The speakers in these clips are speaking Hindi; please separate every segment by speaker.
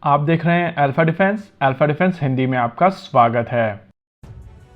Speaker 1: आप देख रहे हैं अल्फा डिफेंस हिंदी में आपका स्वागत है।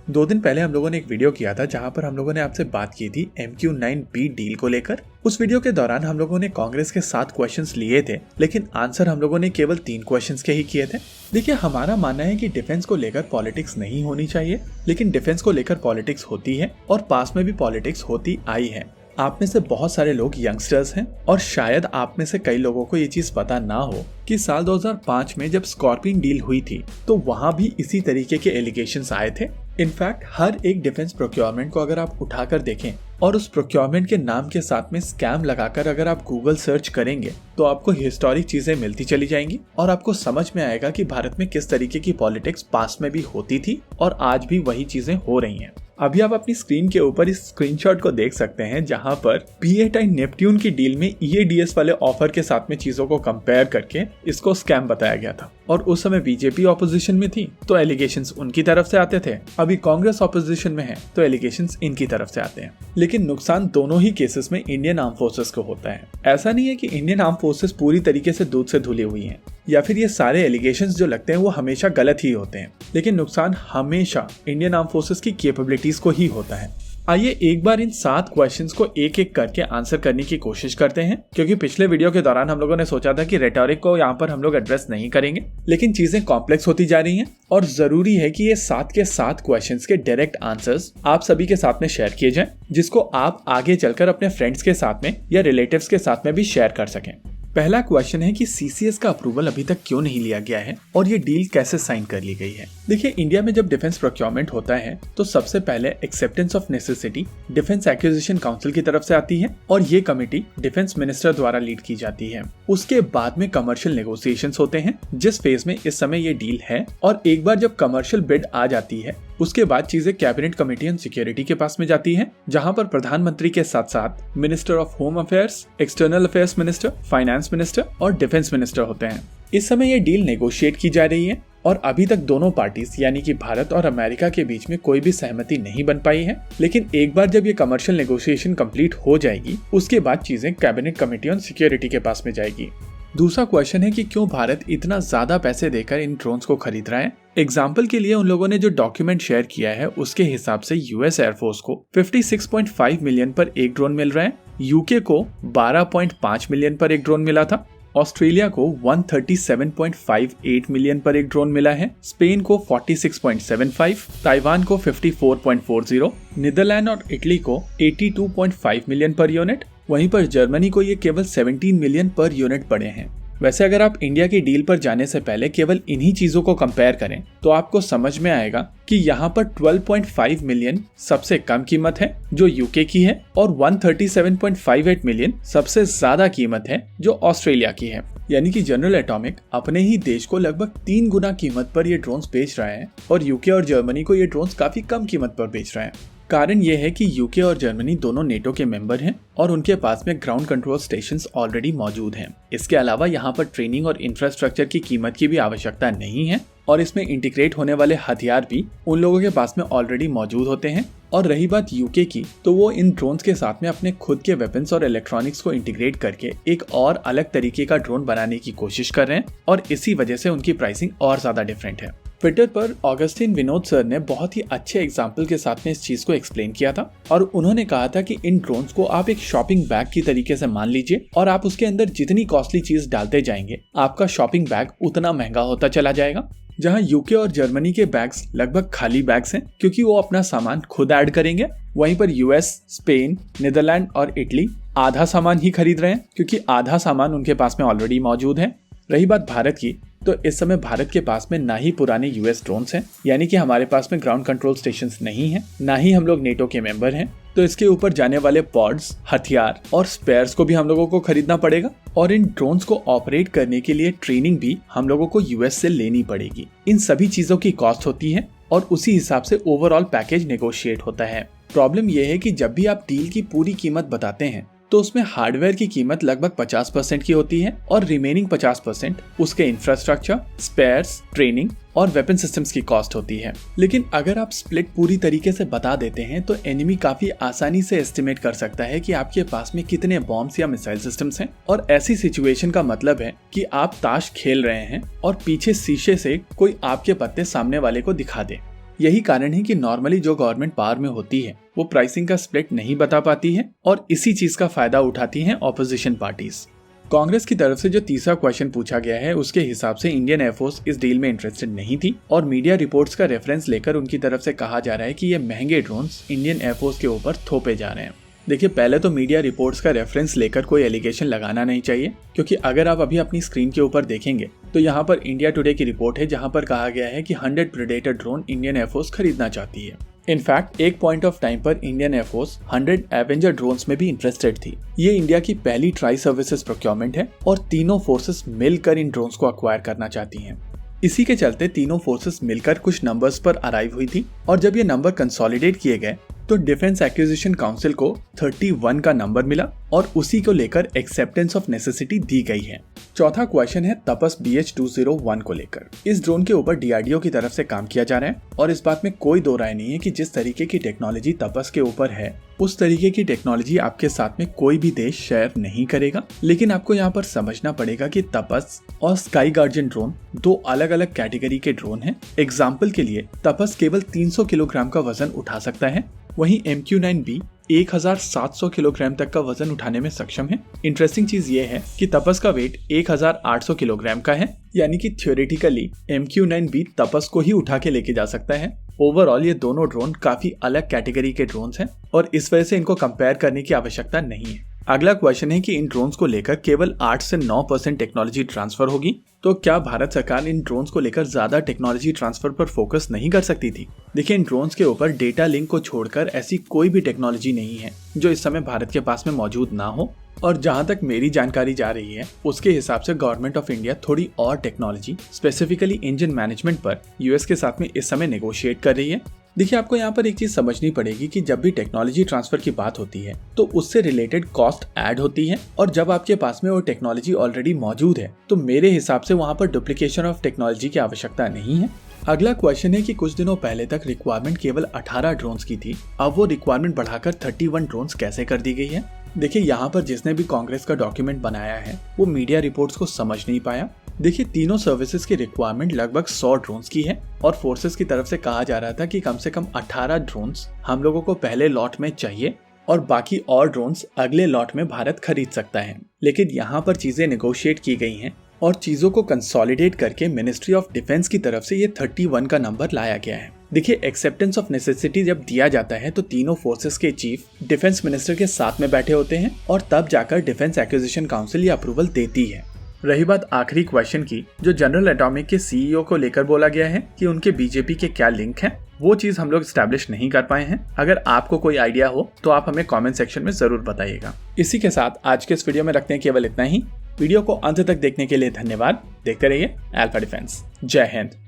Speaker 2: 2 दिन पहले हम लोगों ने एक वीडियो किया था जहां पर हम लोगों ने आपसे बात की थी MQ-9B डील को लेकर। उस वीडियो के दौरान हम लोगों ने कांग्रेस के 7 क्वेश्चंस लिए थे, लेकिन आंसर हम लोगों ने केवल 3 क्वेश्चंस के ही किए थे। देखिए, हमारा मानना है कि डिफेंस को लेकर पॉलिटिक्स नहीं होनी चाहिए, लेकिन डिफेंस को लेकर पॉलिटिक्स होती है और पास में भी पॉलिटिक्स होती आई है। आप में से बहुत सारे लोग यंगस्टर्स हैं और शायद आप में से कई लोगों को ये चीज पता ना हो कि साल 2005 में जब स्कॉर्पियन डील हुई थी तो वहां भी इसी तरीके के एलिगेशंस आए थे। इनफैक्ट हर एक डिफेंस प्रोक्योरमेंट को अगर आप उठाकर देखें और उस प्रोक्योरमेंट के नाम के साथ में स्कैम लगाकर अगर आप गूगल सर्च करेंगे तो आपको हिस्टोरिक चीजें मिलती चली जाएंगी और आपको समझ में आएगा कि भारत में किस तरीके की पॉलिटिक्स पास्ट में भी होती थी और आज भी वही चीजें हो रही हैं। अभी आप अपनी स्क्रीन के ऊपर इस स्क्रीनशॉट को देख सकते हैं जहां पर P8I नेपट्यून की डील में EADS वाले ऑफर के साथ में चीजों को कंपेयर करके इसको स्कैम बताया गया था और उस समय बीजेपी ऑपोजिशन में थी तो एलिगेशंस उनकी तरफ से आते थे, अभी कांग्रेस ऑपोजिशन में है तो एलिगेशंस इनकी तरफ से आते हैं। लेकिन नुकसान दोनों ही केसेस में इंडियन आर्म फोर्सेस को होता है। ऐसा नहीं है कि इंडियन आर्म फोर्सेस पूरी तरीके से दूध से धुली हुई हैं या फिर ये सारे एलिगेशंस जो लगते हैं वो हमेशा गलत ही होते हैं, लेकिन नुकसान हमेशा इंडियन आर्म फोर्सेस की कैपेबिलिटीज को ही होता है। आइए एक बार इन 7 क्वेश्चंस को एक एक करके आंसर करने की कोशिश करते हैं, क्योंकि पिछले वीडियो के दौरान हम लोगों ने सोचा था कि रेटोरिक को यहाँ पर हम लोग एड्रेस नहीं करेंगे, लेकिन चीजें कॉम्प्लेक्स होती जा रही हैं और जरूरी है कि ये 7 के 7 क्वेश्चंस के डायरेक्ट आंसर्स आप सभी के साथ में शेयर किए जाएं, जिसको आप आगे चलकर अपने फ्रेंड्स के साथ में या रिलेटिव्स के साथ में भी शेयर कर सकें। पहला क्वेश्चन है कि CCS का अप्रूवल अभी तक क्यों नहीं लिया गया है और ये डील कैसे साइन कर ली गई है। देखिए, इंडिया में जब डिफेंस प्रोक्योरमेंट होता है तो सबसे पहले acceptance of necessity defence acquisition council की तरफ से आती है और ये कमेटी डिफेंस मिनिस्टर द्वारा लीड की जाती है। उसके बाद में कमर्शियल नेगोशिएशंस होते हैं, जिस फेज में इस समय ये डील है, और एक बार जब कमर्शियल बिड आ जाती है उसके बाद चीजें कैबिनेट कमेटी ऑन सिक्योरिटी के पास में जाती है, जहां पर प्रधानमंत्री के साथ साथ minister of home affairs, external affairs minister, finance minister और डिफेंस मिनिस्टर होते हैं। इस समय ये डील नेगोशिएट की जा रही है और अभी तक दोनों पार्टीज यानी कि भारत और अमेरिका के बीच में कोई भी सहमति नहीं बन पाई है, लेकिन एक बार जब ये कमर्शियल नेगोशिएशन कंप्लीट हो जाएगी उसके बाद चीजें कैबिनेट कमेटी ऑन सिक्योरिटी के पास में जाएगी। दूसरा क्वेश्चन है कि क्यों भारत इतना ज्यादा पैसे देकर इन ड्रोन्स को खरीद रहा है। एग्जाम्पल के लिए उन लोगों ने जो डॉक्यूमेंट शेयर किया है उसके हिसाब से यूएस एयरफोर्स को 56.5 मिलियन पर एक ड्रोन मिल रहा है, यूके को 12.5 मिलियन पर एक ड्रोन मिला था, ऑस्ट्रेलिया को 137.58 मिलियन पर एक ड्रोन मिला है, स्पेन को 46.75, ताइवान को 54.40, नीदरलैंड और इटली को 82.5 मिलियन पर यूनिट, वहीं पर जर्मनी को ये केवल 17 मिलियन पर यूनिट पड़े हैं। वैसे अगर आप इंडिया की डील पर जाने से पहले केवल इन्हीं चीजों को कंपेयर करें तो आपको समझ में आएगा कि यहाँ पर 12.5 मिलियन सबसे कम कीमत है जो यूके की है और 137.58 मिलियन सबसे ज्यादा कीमत है जो ऑस्ट्रेलिया की है। यानी कि जनरल एटॉमिक अपने ही देश को लगभग 3 गुना कीमत पर ये ड्रोन्स बेच रहा है और यूके और जर्मनी को ये ड्रोन्स काफी कम कीमत पर बेच रहा है। कारण यह है कि यूके और जर्मनी दोनों नेटो के मेंबर हैं और उनके पास में ग्राउंड कंट्रोल स्टेशंस ऑलरेडी मौजूद हैं। इसके अलावा यहाँ पर ट्रेनिंग और इंफ्रास्ट्रक्चर की कीमत की भी आवश्यकता नहीं है और इसमें इंटीग्रेट होने वाले हथियार भी उन लोगों के पास में ऑलरेडी मौजूद होते हैं। और रही बात यूके की, तो वो इन ड्रोन्स के साथ में अपने खुद के वेपन्स और इलेक्ट्रॉनिक्स को इंटीग्रेट करके एक और अलग तरीके का ड्रोन बनाने की कोशिश कर रहे हैं और इसी वजह से उनकी प्राइसिंग और ज्यादा डिफरेंट है। ट्विटर पर ऑगस्टिन विनोद सर ने बहुत ही अच्छे एग्जाम्पल के साथ में इस चीज को एक्सप्लेन किया था और उन्होंने कहा था कि इन ड्रोन्स को आप एक शॉपिंग बैग की तरीके से मान लीजिए और आप उसके अंदर जितनी कॉस्टली चीज डालते जाएंगे आपका शॉपिंग बैग उतना महंगा होता चला जाएगा। जहां यूके और जर्मनी के बैग्स लगभग खाली बैग्स हैं क्योंकि वो अपना सामान खुद ऐड करेंगे, वहीं पर यूएस, स्पेन, नीदरलैंड और इटली आधा सामान ही खरीद रहे हैं क्योंकि आधा सामान उनके पास में ऑलरेडी मौजूद है। रही बात भारत की, तो इस समय भारत के पास में ना ही पुराने यूएस ड्रोन्स हैं, यानी कि हमारे पास में ग्राउंड कंट्रोल स्टेशंस नहीं हैं, ना ही हम लोग नेटो के मेंबर हैं, तो इसके ऊपर जाने वाले पॉड्स, हथियार और स्पेयर्स को भी हम लोगों को खरीदना पड़ेगा और इन ड्रोन्स को ऑपरेट करने के लिए ट्रेनिंग भी हम लोगों को यूएस से लेनी पड़ेगी। इन सभी चीजों की कॉस्ट होती है और उसी हिसाब से ओवरऑल पैकेज नेगोशिएट होता है। प्रॉब्लम यह है कि जब भी आप डील की पूरी कीमत बताते हैं तो उसमें हार्डवेयर की कीमत लगभग 50% की होती है और रिमेनिंग 50% उसके इंफ्रास्ट्रक्चर, स्पेयर्स, ट्रेनिंग और वेपन सिस्टम्स की कॉस्ट होती है। लेकिन अगर आप स्प्लिट पूरी तरीके से बता देते हैं तो एनिमी काफी आसानी से एस्टिमेट कर सकता है कि आपके पास में कितने बॉम्ब्स या मिसाइल सिस्टम्स हैं। और ऐसी सिचुएशन का मतलब है कि आप ताश खेल रहे हैं और पीछे शीशे से कोई आपके पत्ते सामने वाले को दिखा दे। यही कारण है कि नॉर्मली जो गवर्नमेंट पावर में होती है वो प्राइसिंग का स्प्लिट नहीं बता पाती है और इसी चीज का फायदा उठाती हैं ऑपोजिशन पार्टीज। कांग्रेस की तरफ से जो तीसरा क्वेश्चन पूछा गया है उसके हिसाब से इंडियन एयरफोर्स इस डील में इंटरेस्टेड नहीं थी और मीडिया रिपोर्ट्स का रेफरेंस लेकर उनकी तरफ से कहा जा रहा है कि ये महंगे ड्रोन्स इंडियन एयरफोर्स के ऊपर थोपे जा रहे हैं। देखिए, पहले तो मीडिया रिपोर्ट्स का रेफरेंस लेकर कोई एलिगेशन लगाना नहीं चाहिए, क्योंकि अगर आप अभी अपनी स्क्रीन के ऊपर देखेंगे तो यहाँ पर इंडिया टुडे की रिपोर्ट है जहाँ पर कहा गया है कि 100 प्रेडेटर ड्रोन इंडियन एयरफोर्स खरीदना चाहती है। इनफैक्ट एक पॉइंट ऑफ टाइम पर इंडियन एयरफोर्स 100 एवेंजर ड्रोन्स में भी इंटरेस्टेड थी। ये इंडिया की पहली ट्राई सर्विसेज प्रोक्योरमेंट है और तीनों फोर्सेस मिलकर इन ड्रोन्स को अक्वायर करना चाहती हैं। इसी के चलते तीनों फोर्सेस मिलकर कुछ नंबर्स पर अराइव हुई थी और जब ये नंबर कंसोलिडेट किए गए तो डिफेंस एक्विजिशन काउंसिल को 31 का नंबर मिला और उसी को लेकर एक्सेप्टेंस ऑफ नेसेसिटी दी गई है। चौथा क्वेश्चन है तपस BH-201 को लेकर। इस ड्रोन के ऊपर DRDO की तरफ से काम किया जा रहा है और इस बात में कोई दो राय नहीं है कि जिस तरीके की टेक्नोलॉजी तपस के ऊपर है उस तरीके की टेक्नोलॉजी आपके साथ में कोई भी देश शेयर नहीं करेगा। लेकिन आपको यहाँ पर समझना पड़ेगा कि तपस और स्काई गार्जियन ड्रोन दो अलग अलग कैटेगरी के ड्रोन हैं। एग्जाम्पल के लिए तपस केवल 300 किलोग्राम का वजन उठा सकता है, वहीं MQ-9B 1700 किलोग्राम तक का वजन उठाने में सक्षम है। इंटरेस्टिंग चीज ये है कि तपस का वेट 1800 किलोग्राम का है, यानी कि थ्योरेटिकली MQ-9B तपस को ही उठा के लेके जा सकता है। ओवरऑल ये दोनों ड्रोन काफी अलग कैटेगरी के ड्रोन्स हैं और इस वजह से इनको कंपेयर करने की आवश्यकता नहीं है। अगला क्वेश्चन है कि इन ड्रोन्स को लेकर केवल 8 से 9% टेक्नोलॉजी ट्रांसफर होगी, तो क्या भारत सरकार इन ड्रोन्स को लेकर ज्यादा टेक्नोलॉजी ट्रांसफर पर फोकस नहीं कर सकती थी? देखिए, इन ड्रोन्स के ऊपर डेटा लिंक को छोड़कर ऐसी कोई भी टेक्नोलॉजी नहीं है जो इस समय भारत के पास में मौजूद ना हो। और जहां तक मेरी जानकारी जा रही है उसके हिसाब से गवर्नमेंट ऑफ इंडिया थोड़ी और टेक्नोलॉजी स्पेसिफिकली इंजन मैनेजमेंट पर यूएस के साथ में इस समय नेगोशिएट कर रही है। देखिए, आपको यहाँ पर एक चीज समझनी पड़ेगी कि जब भी टेक्नोलॉजी ट्रांसफर की बात होती है तो उससे रिलेटेड कॉस्ट ऐड होती है और जब आपके पास में वो टेक्नोलॉजी ऑलरेडी मौजूद है तो मेरे हिसाब से वहाँ पर डुप्लीकेशन ऑफ टेक्नोलॉजी की आवश्यकता नहीं है। अगला क्वेश्चन है कि कुछ दिनों पहले तक रिक्वायरमेंट केवल 18 ड्रोन्स की थी, अब वो रिक्वायरमेंट बढ़ाकर 31 ड्रोन्स कैसे कर दी गई है? देखिए, यहाँ पर जिसने भी कांग्रेस का डॉक्यूमेंट बनाया है वो मीडिया रिपोर्ट्स को समझ नहीं पाया। देखिए, तीनों सर्विसेज की रिक्वायरमेंट लगभग 100 ड्रोन्स की है और फोर्सेस की तरफ से कहा जा रहा था कि कम से कम 18 ड्रोन्स हम लोगों को पहले लॉट में चाहिए और बाकी और ड्रोन्स अगले लॉट में भारत खरीद सकता है। लेकिन यहाँ पर चीजें नेगोशिएट की गई हैं और चीजों को कंसोलिडेट करके मिनिस्ट्री ऑफ डिफेंस की तरफ से ये 31 का नंबर लाया गया है। देखिए, एक्सेप्टेंस ऑफ नेसेसिटी जब दिया जाता है तो तीनों फोर्सेस के चीफ डिफेंस मिनिस्टर के साथ में बैठे होते हैं और तब जाकर डिफेंस एक्विजिशन काउंसिल ये अप्रूवल देती है। रही बात आखिरी क्वेश्चन की, जो जनरल एटॉमिक के CEO को लेकर बोला गया है कि उनके बीजेपी के क्या लिंक हैं, वो चीज हम लोग स्टैब्लिश नहीं कर पाए हैं। अगर आपको कोई आइडिया हो तो आप हमें कमेंट सेक्शन में जरूर बताइएगा। इसी के साथ आज के इस वीडियो में रखते हैं केवल इतना ही। वीडियो को अंत तक देखने के लिए धन्यवाद। देखते रहिए अल्फा डिफेंस। जय हिंद।